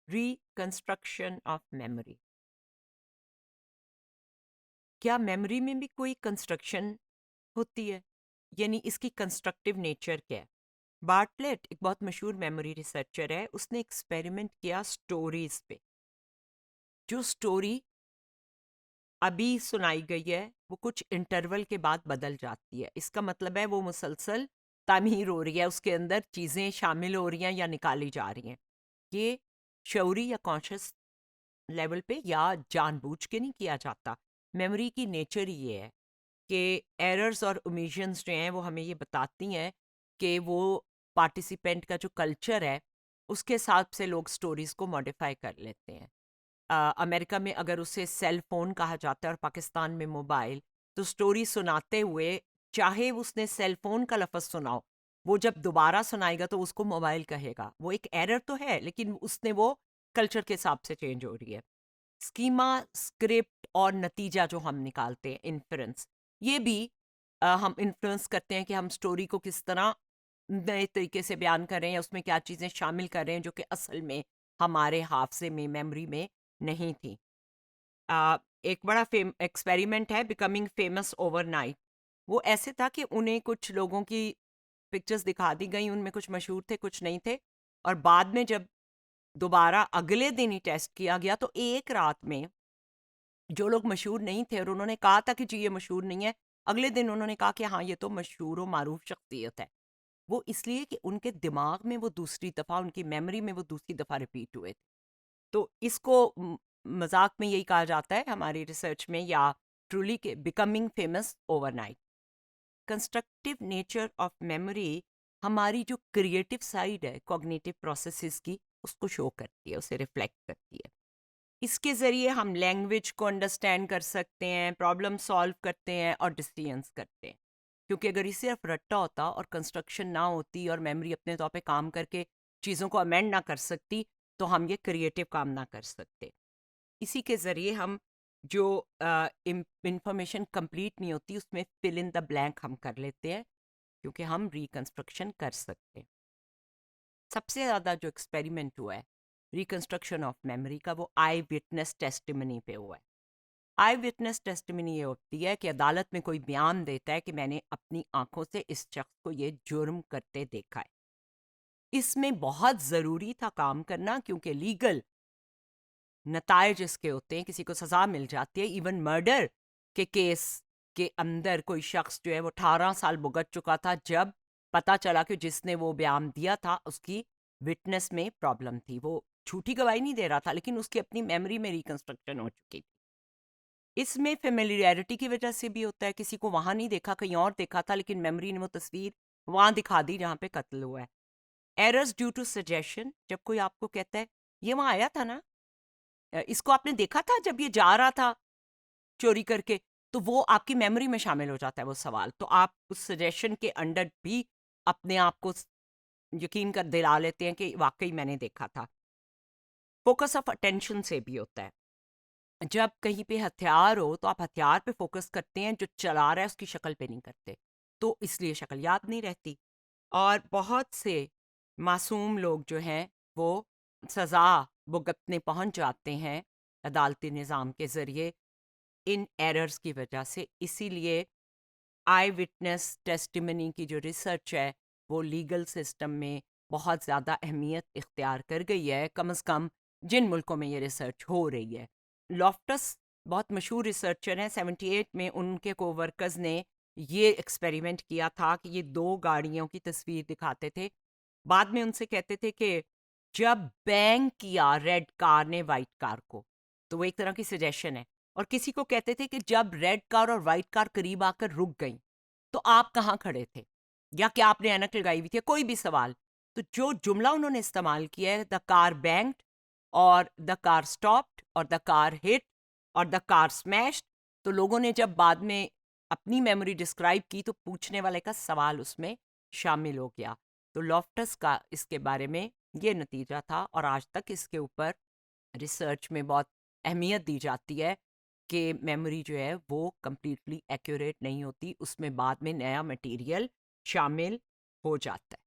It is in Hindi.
Reconstruction of memory. क्या मेमोरी में भी कोई कंस्ट्रक्शन होती है? यानी इसकी कंस्ट्रक्टिव नेचर क्या है? बार्टलेट एक बहुत मशहूर मेमोरी रिसर्चर है, उसने एक्सपेरिमेंट किया स्टोरीज पे। जो स्टोरी अभी सुनाई गई है वो कुछ इंटरवल के बाद बदल जाती है। इसका मतलब है वो मुसलसल तामीर हो रही है, उसके अंदर चीज़ें शामिल हो रही हैं या निकाली जा रही हैं। ये शऊरी या कॉन्शियस लेवल पे या जानबूझ के नहीं किया जाता। मेमोरी की नेचर ही ये है कि एरर्स और ओमिशंस जो हैं वो हमें ये बताती हैं कि वो पार्टिसिपेंट का जो कल्चर है उसके हिसाब से लोग स्टोरीज को मॉडिफाई कर लेते हैं। अमेरिका में अगर उसे सेल फोन कहा जाता है और पाकिस्तान में मोबाइल, तो स्टोरी सुनाते हुए चाहे उसने सेल फोन का लफ्ज़ सुनाओ, वो जब दोबारा सुनाएगा तो उसको मोबाइल कहेगा। वो एक एरर तो है लेकिन उसने वो कल्चर के हिसाब से चेंज हो रही है। स्कीमा, स्क्रिप्ट और नतीजा जो हम निकालते हैं, इन्फ्रेंस, ये भी हम इन्फ्लुएंस करते हैं कि हम स्टोरी को किस तरह नए तरीके से बयान कर रहे हैं या उसमें क्या चीज़ें शामिल कर रहे हैं जो कि असल में हमारे हाफजे में, मेमोरी में नहीं थी। एक बड़ा फेम एक्सपेरिमेंट है बिकमिंग फेमस ओवरनाइट। वो ऐसे था कि उन्हें कुछ लोगों की पिक्चर्स दिखा दी गई, उनमें कुछ मशहूर थे, कुछ नहीं थे, और बाद में जब दोबारा अगले दिन ही टेस्ट किया गया तो एक रात में जो लोग मशहूर नहीं थे और उन्होंने कहा था कि जी ये मशहूर नहीं है, अगले दिन उन्होंने कहा कि हाँ ये तो मशहूर व मारूफ शख्सियत है। वो इसलिए कि उनके दिमाग में वो दूसरी दफ़ा, उनकी मेमोरी में वो दूसरी दफ़ा रिपीट हुए थे। तो इसको मजाक में यही कहा जाता है हमारी रिसर्च में, या ट्रूली के becoming famous overnight. Constructive nature of memory हमारी जो क्रिएटिव साइड है कॉग्निटिव प्रोसेसेस की, उसको शो करती है, उसे रिफ्लेक्ट करती है। इसके ज़रिए हम लैंग्वेज को अंडरस्टैंड कर सकते हैं, प्रॉब्लम सॉल्व करते हैं और डिसीजंस करते हैं। क्योंकि अगर ये सिर्फ रट्टा होता और कंस्ट्रक्शन ना होती और मेमोरी अपने तौर पे काम करके चीज़ों को अमेंड ना कर सकती, तो हम ये क्रिएटिव काम ना कर सकते। इसी के ज़रिए हम जो इंफॉर्मेशन कंप्लीट नहीं होती उसमें फिल इन द ब्लैंक हम कर लेते हैं, क्योंकि हम रिकंस्ट्रक्शन कर सकते हैं। सबसे ज़्यादा जो एक्सपेरिमेंट हुआ है रिकंस्ट्रक्शन ऑफ मेमोरी का, वो आई विटनेस टेस्टिमनी पे हुआ है। आई विटनेस टेस्टिमनी ये होती है कि अदालत में कोई बयान देता है कि मैंने अपनी आंखों से इस शख्स को ये जुर्म करते देखा है। इसमें बहुत ज़रूरी था काम करना, क्योंकि लीगल नतायज इसके होते हैं, किसी को सज़ा मिल जाती है। इवन मर्डर के केस के अंदर कोई शख्स जो है वो 18 साल भुगत चुका था जब पता चला कि जिसने वो बयान दिया था उसकी विटनेस में प्रॉब्लम थी। वो झूठी गवाही नहीं दे रहा था लेकिन उसकी अपनी मेमोरी में रिकंस्ट्रक्शन हो चुकी थी। इसमें फेमिलियरिटी की वजह से भी होता है, किसी को वहां नहीं देखा, कहीं और देखा था, लेकिन मेमोरी ने वो तस्वीर वहां दिखा दी जहां पे कत्ल हुआ है। एरर्स ड्यू टू सजेशन, जब कोई आपको कहता है ये वहां आया था ना, इसको आपने देखा था जब ये जा रहा था चोरी करके, तो वो आपकी मेमोरी में शामिल हो जाता है वो सवाल। तो आप उस सजेशन के अंडर भी अपने आप को यकीन कर दिला लेते हैं कि वाकई मैंने देखा था। फोकस ऑफ अटेंशन से भी होता है। जब कहीं पे हथियार हो तो आप हथियार पे फोकस करते हैं, जो चला रहा है उसकी शक्ल पे नहीं करते, तो इसलिए शक्ल याद नहीं रहती। और बहुत से मासूम लोग जो हैं वो सज़ा भुगतने पहुंच जाते हैं अदालती निज़ाम के ज़रिए इन एरर्स की वजह से। इसीलिए आई विटनेस टेस्टिमनी की जो रिसर्च है वो लीगल सिस्टम में बहुत ज़्यादा अहमियत इख्तियार कर गई है, कम से कम जिन मुल्कों में ये रिसर्च हो रही है। लॉफ्टस बहुत मशहूर रिसर्चर हैं, 78 में उनके कोवर्कर्स ने ये एक्सपेरिमेंट किया था कि ये दो गाड़ियों की तस्वीर दिखाते थे, बाद में उनसे कहते थे कि जब बैंक किया रेड कार ने वाइट कार को, तो वो एक तरह की सजेशन है। और किसी को कहते थे कि जब रेड कार और वाइट कार करीब आकर रुक गई तो आप कहाँ खड़े थे, या क्या आपने ऐनक लगाई हुई थी, कोई भी सवाल। तो जो जुमला उन्होंने इस्तेमाल किया है, द कार बैंक्ड और द कार स्टॉप्ड और द कार हिट और द कार स्मैश्ड, तो लोगों ने जब बाद में अपनी मेमोरी डिस्क्राइब की तो पूछने वाले का सवाल उसमें शामिल हो गया। तो लॉफ्टस का इसके बारे में ये नतीजा था, और आज तक इसके ऊपर रिसर्च में बहुत अहमियत दी जाती है कि मेमोरी जो है वो कंप्लीटली एक्यूरेट नहीं होती, उसमें बाद में नया मटेरियल शामिल हो जाता है।